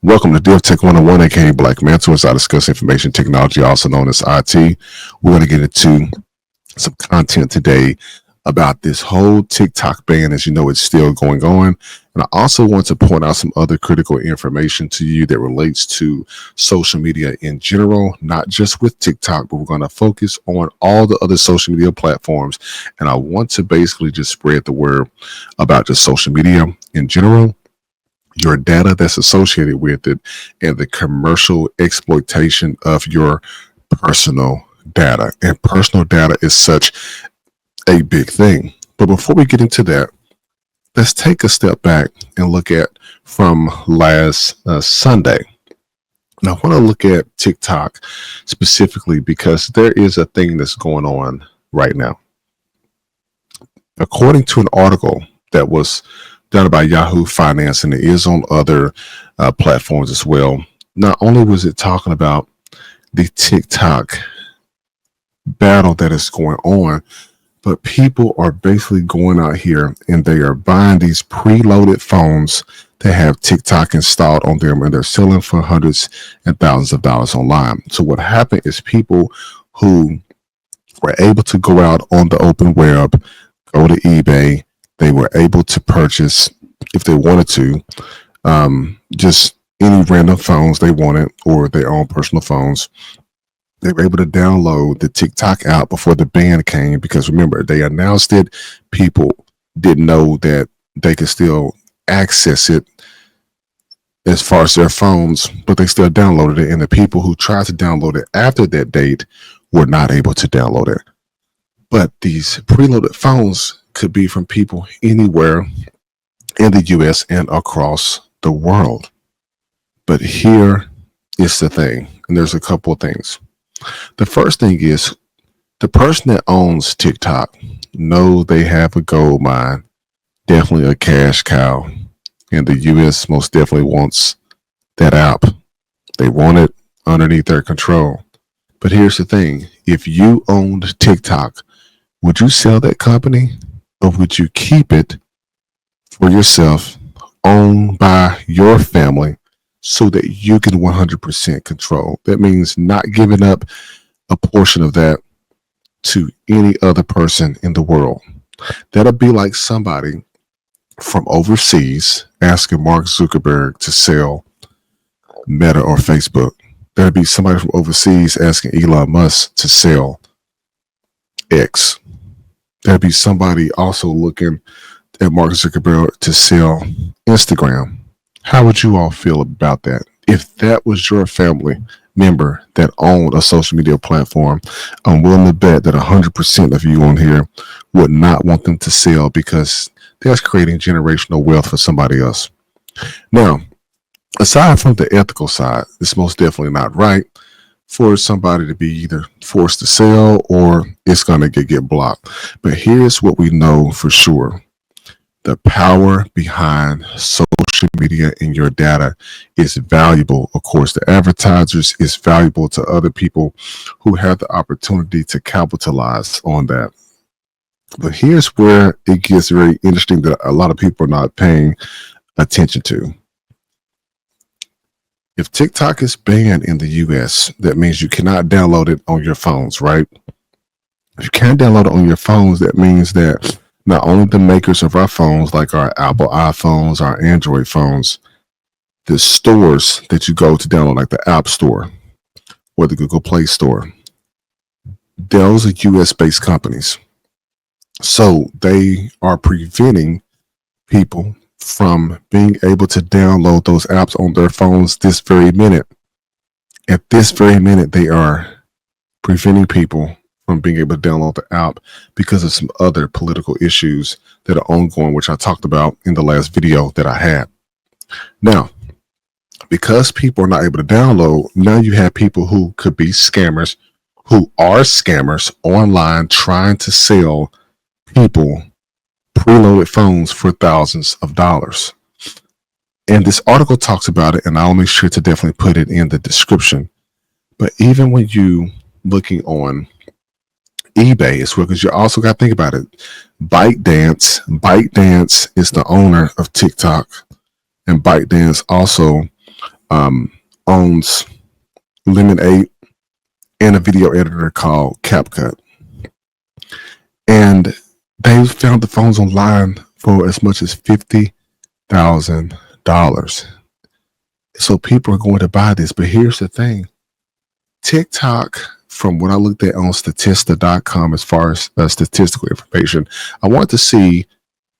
Welcome to DevTech 101, aka Black Mentors. I discuss information technology, also known as IT. We're going to get into some content today about this whole TikTok ban. As you know, it's still going on. And I also want to point out some other critical information to you that relates to social media in general, not just with TikTok, but we're going to focus on all the other social media platforms. And I want to basically just spread the word about just social media in general, your data that's associated with it, and the commercial exploitation of your personal data. And personal data is such a big thing. But before we get into that, let's take a step back and look at from last Sunday. And I want to look at TikTok specifically because there is a thing that's going on right now. According to an article that was done by Yahoo Finance, and it is on other platforms as well. Not only was it talking about the TikTok battle that is going on, but people are basically going out here and they are buying these preloaded phones that have TikTok installed on them, and they're selling for hundreds and thousands of dollars online. So what happened is people who were able to go out on the open web, go to eBay, they were able to purchase, if they wanted to, just any random phones they wanted or their own personal phones. They were able to download the TikTok app before the ban came, because remember, they announced it. People didn't know that they could still access it as far as their phones, but they still downloaded it. And the people who tried to download it after that date were not able to download it. But these preloaded phones could be from people anywhere in the US and across the world. But here is the thing, and there's a couple of things. The first thing is the person that owns TikTok knows they have a gold mine, definitely a cash cow, and the US most definitely wants that app. They want it underneath their control. But here's the thing, if you owned TikTok, would you sell that company? Or would you keep it for yourself, owned by your family, so that you can 100% control? That means not giving up a portion of that to any other person in the world. That'll be like somebody from overseas asking Mark Zuckerberg to sell Meta or Facebook. That'll be somebody from overseas asking Elon Musk to sell X. There'd be somebody also looking at Mark Zuckerberg to sell Instagram. How would you all feel about that? If that was your family member that owned a social media platform, I'm willing to bet that 100% of you on here would not want them to sell, because that's creating generational wealth for somebody else. Now, aside from the ethical side, it's most definitely not right for somebody to be either forced to sell or it's going to get blocked. But here's what we know for sure. The power behind social media and your data is valuable. Of course, the advertisers is valuable to other people who have the opportunity to capitalize on that. But here's where it gets very interesting that a lot of people are not paying attention to. If TikTok is banned in the US, that means you cannot download it on your phones, right? If you can't download it on your phones, that means that not only the makers of our phones, like our Apple iPhones, our Android phones, the stores that you go to download, like the App Store or the Google Play Store, those are US-based companies. So they are preventing people from being able to download those apps on their phones this very minute. At this very minute, they are preventing people from being able to download the app because of some other political issues that are ongoing, which I talked about in the last video that I had. Now, because people are not able to download, now you have people who could be scammers, who are scammers online trying to sell people preloaded phones for thousands of dollars. And this article talks about it, and I'll make sure to definitely put it in the description. But even when you looking on eBay as well, because you also got to think about it. ByteDance is the owner of TikTok, and ByteDance also owns Lemon 8 and a video editor called CapCut. And they found the phones online for as much as $50,000. So people are going to buy this. But here's the thing. TikTok, from what I looked at on Statista.com, as far as statistical information, I want to see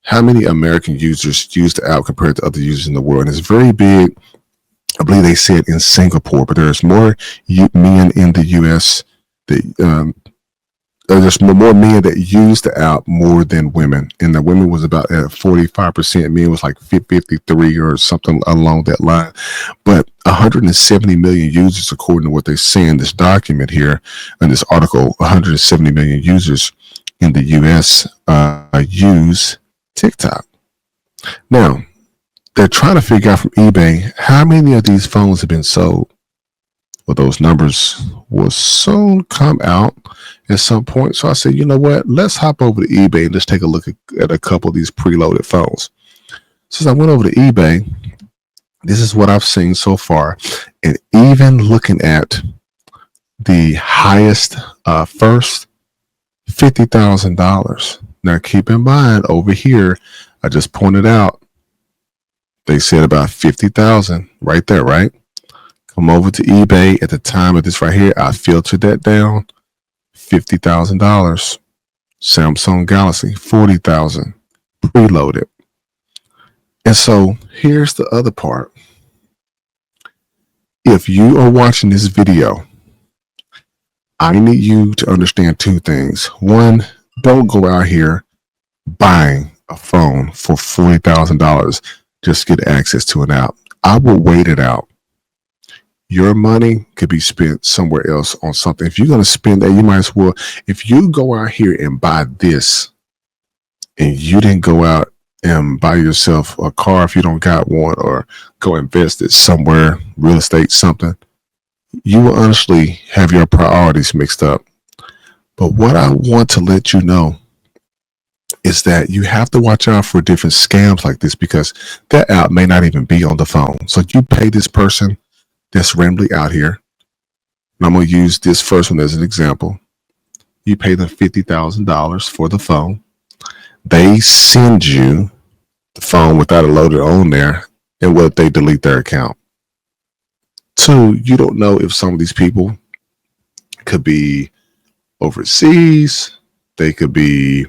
how many American users use the app compared to other users in the world. And it's very big. I believe they said in Singapore, but there's more men in the U.S. that there's more men that use the app more than women, and the women was about at 45%. Men was like 53 or something along that line. But 170 million users, according to what they say in this document here in this article, 170 million users in the U.S. Use TikTok. Now, they're trying to figure out from eBay how many of these phones have been sold. Well, those numbers will soon come out at some point. So I said, you know what? Let's hop over to eBay and just take a look at a couple of these preloaded phones. Since I went over to eBay, this is what I've seen so far. And even looking at the highest first, $50,000. Now, keep in mind over here, I just pointed out, they said about 50,000 right there, right? Come over to eBay at the time of this right here. I filtered that down. $50,000. Samsung Galaxy, 40,000 preloaded. And so here's the other part. If you are watching this video, I need you to understand two things. One, don't go out here buying a phone for $40,000 just to get access to an app. I will wait it out. Your money could be spent somewhere else on something. If you're going to spend that, you might as well. If you go out here and buy this and you didn't go out and buy yourself a car if you don't got one, or go invest it somewhere, real estate, something, you will honestly have your priorities mixed up. But what I want to let you know is that you have to watch out for different scams like this, because that app may not even be on the phone. So you pay this person that's randomly out here, and I'm going to use this first one as an example. You pay them $50,000 for the phone. They send you the phone without it loaded on there, and what if they delete their account? Two, you don't know if some of these people could be overseas. They could be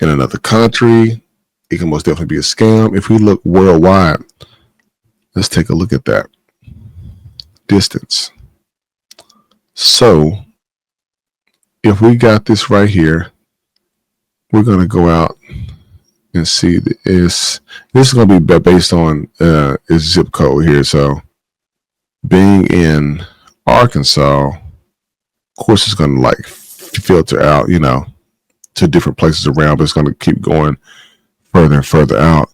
in another country. It can most definitely be a scam. If we look worldwide, let's take a look at that. Distance. So if we got this right here, we're going to go out and see this is going to be based on its zip code here. So being in Arkansas, of course, it's going to like filter out, to different places around, but it's going to keep going further and further out.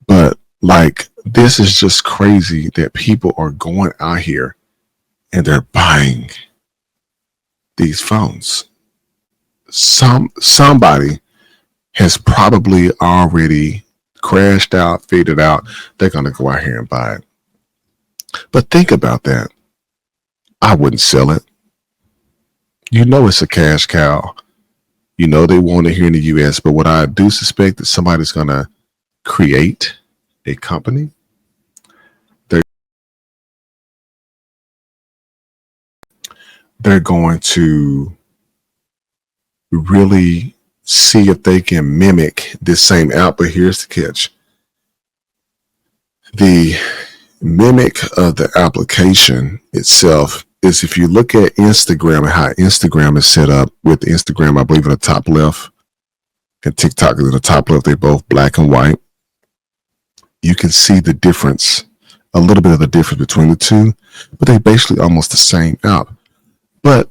But like, this is just crazy that people are going out here and they're buying these phones. Somebody has probably already crashed out, figured out they're going to go out here and buy it. But think about that. I wouldn't sell it. It's a cash cow. They want it here in the U.S. But what I do suspect that somebody's going to create a company. They're going to really see if they can mimic this same app. But here's the catch. The mimic of the application itself is, if you look at Instagram and how Instagram is set up, with Instagram, I believe in the top left, and TikTok is in the top left. They're both black and white. You can see the difference, a little bit of the difference between the two, but they're basically almost the same app. But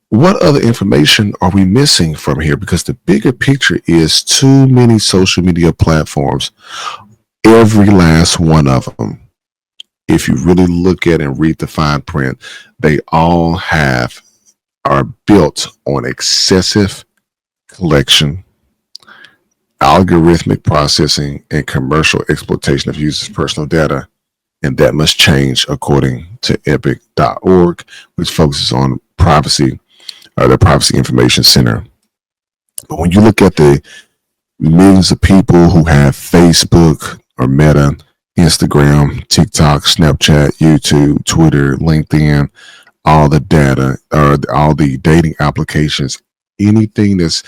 what other information are we missing from here? Because the bigger picture is too many social media platforms, every last one of them. If you really look at and read the fine print, they all are built on excessive collection, algorithmic processing, and commercial exploitation of users' personal data. and that must change according to epic.org, which focuses on privacy, the Privacy Information Center. But when you look at the millions of people who have Facebook or Meta, Instagram, TikTok, Snapchat, YouTube, Twitter, LinkedIn, all the data or all the dating applications, anything that's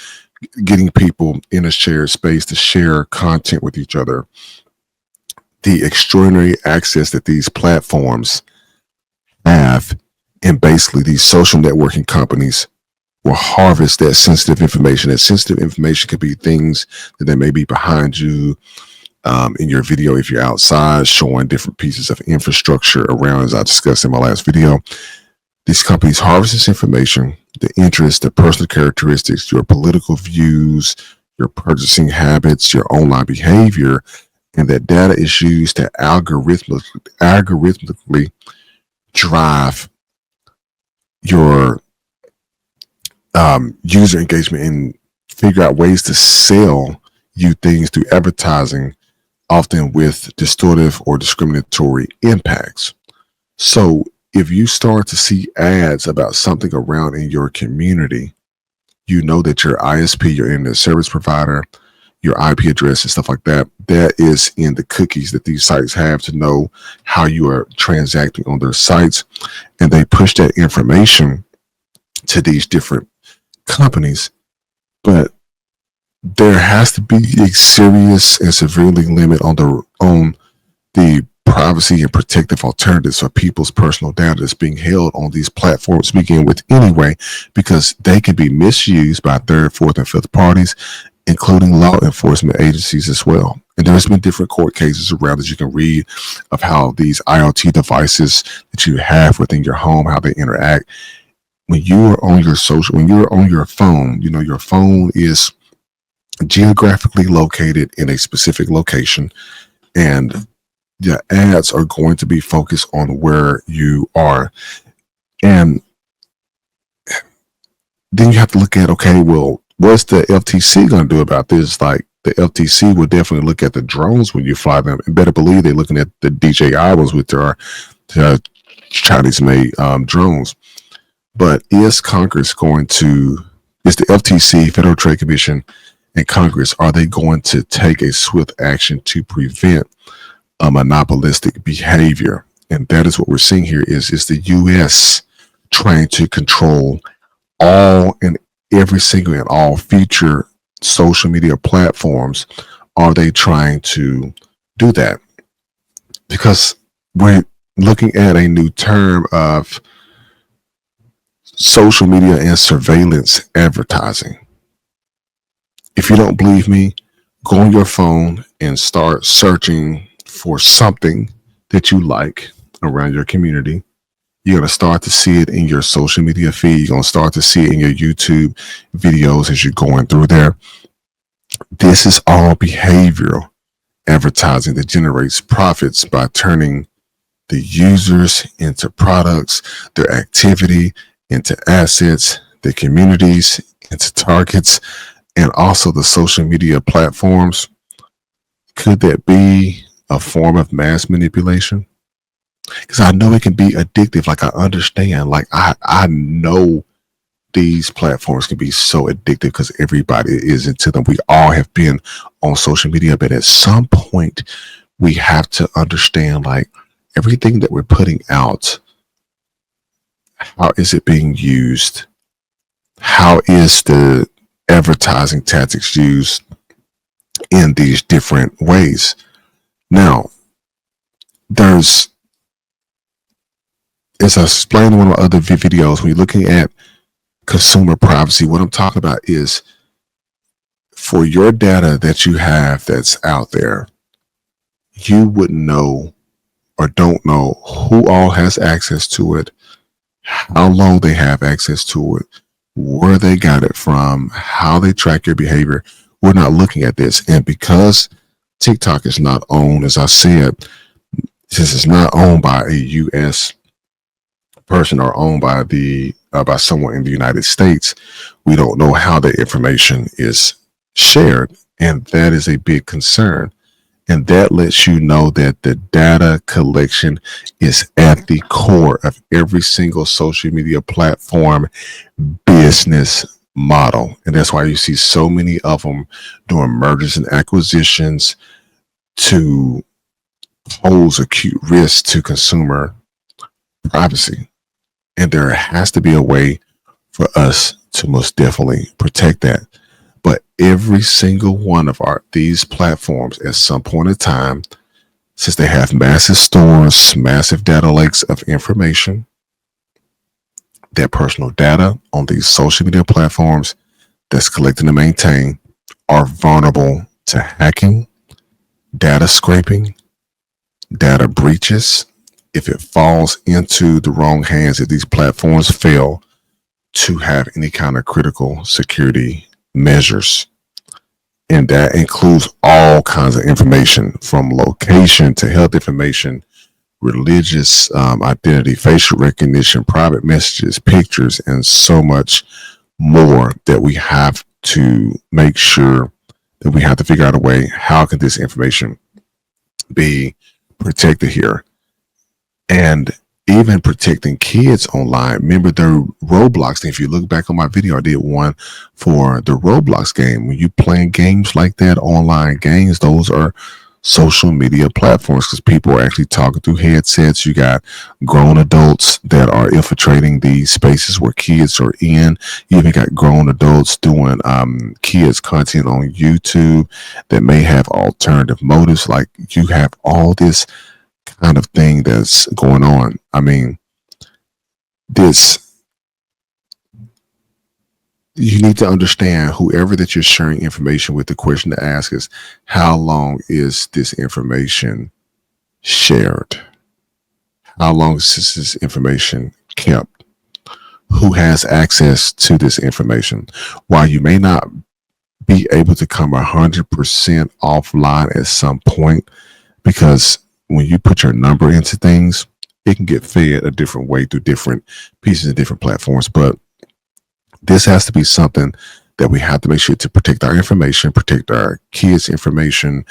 getting people in a shared space to share content with each other, the extraordinary access that these platforms have, and basically these social networking companies will harvest that sensitive information. That sensitive information could be things that may be behind you in your video if you're outside, showing different pieces of infrastructure around, as I discussed in my last video. These companies harvest this information, the interests, the personal characteristics, your political views, your purchasing habits, your online behavior, and that data is used to algorithmically drive your user engagement and figure out ways to sell you things through advertising, often with distortive or discriminatory impacts. So if you start to see ads about something around in your community, you know that your ISP, your internet service provider, your IP address and stuff like that, that is in the cookies that these sites have to know how you are transacting on their sites. And they push that information to these different companies. But there has to be a serious and severely limit on the privacy and protective alternatives for people's personal data that's being held on these platforms to begin with anyway, because they can be misused by third, fourth, and fifth parties, including law enforcement agencies as well. And there's been different court cases around that you can read of how these IoT devices that you have within your home, how they interact. When you are on your when you're on your phone, you know, your phone is geographically located in a specific location, and the ads are going to be focused on where you are. And then you have to look at, okay, well, what's the FTC going to do about this? Like, the FTC will definitely look at the drones when you fly them, and better believe they're looking at the DJI ones, with their Chinese-made drones. But is Congress going to, is the FTC, Federal Trade Commission, and Congress, are they going to take a swift action to prevent a monopolistic behavior? And that is what we're seeing here is the U.S. trying to control all and every single and all future social media platforms. Are they trying to do that? Because we're looking at a new term of social media and surveillance advertising. If you don't believe me, go on your phone and start searching for something that you like around your community. You're going to start to see it in your social media feed. You're going to start to see it in your YouTube videos as you're going through there. This is all behavioral advertising that generates profits by turning the users into products, their activity into assets, the communities into targets, and also the social media platforms. Could that be a form of mass manipulation? Because I know it can be addictive. Like, I understand. Like, I know these platforms can be so addictive because everybody is into them. We all have been on social media, but at some point we have to understand, like, everything that we're putting out, how is it being used? How is the advertising tactics used in these different ways? Now, there's, as I explained in one of my other videos, when you're looking at consumer privacy, what I'm talking about is for your data that you have that's out there, you wouldn't know or don't know who all has access to it, how long they have access to it, where they got it from, how they track your behavior. We're not looking at this. And because TikTok is not owned, as I said, since it's not owned by a U.S. person or owned by someone in the United States, we don't know how the information is shared, and that is a big concern. And that lets you know that the data collection is at the core of every single social media platform business model. And that's why you see so many of them doing mergers and acquisitions to pose acute risk to consumer privacy. And there has to be a way for us to most definitely protect that. But every single one of these platforms at some point in time, since they have massive stores, massive data lakes of information, their personal data on these social media platforms that's collected and maintained are vulnerable to hacking, data scraping, data breaches. If it falls into the wrong hands, if these platforms fail to have any kind of critical security measures, and that includes all kinds of information from location to health information, religious identity, facial recognition, private messages, pictures, and so much more, that we have to make sure that we have to figure out a way, how can this information be protected here? And even protecting kids online. Remember the Roblox thing. If you look back on my video, I did one for the Roblox game. When you playing games like that, online games, those are social media platforms, because people are actually talking through headsets. You got grown adults that are infiltrating these spaces where kids are in. You even got grown adults doing kids content on YouTube that may have alternative motives. Like, you have all this kind of thing that's going on. I mean, you need to understand, whoever that you're sharing information with, the question to ask is, how long is this information shared? How long is this information kept? Who has access to this information? While you may not be able to come 100% offline at some point, because when you put your number into things, it can get fed a different way through different pieces and different platforms. But this has to be something that we have to make sure to protect our information, protect our kids' information,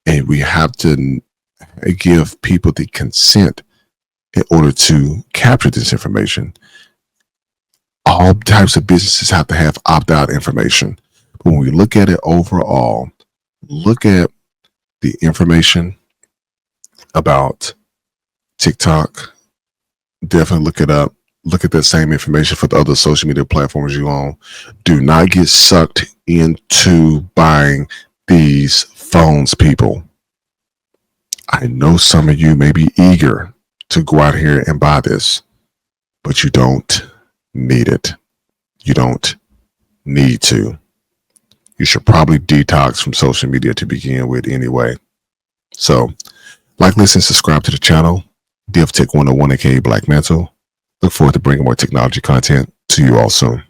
and we have to give people the consent in order to capture this information. All types of businesses have to have opt-out information. But when we look at it overall, look at the information about TikTok. Definitely look it up. Look at that same information for the other social media platforms you own. Do not get sucked into buying these phones, people. I know some of you may be eager to go out here and buy this, but you don't need it. You don't need to. You should probably detox from social media to begin with anyway. So, like, listen, subscribe to the channel, DevTech 101, aka Black Mental. Look forward to bringing more technology content to you all soon.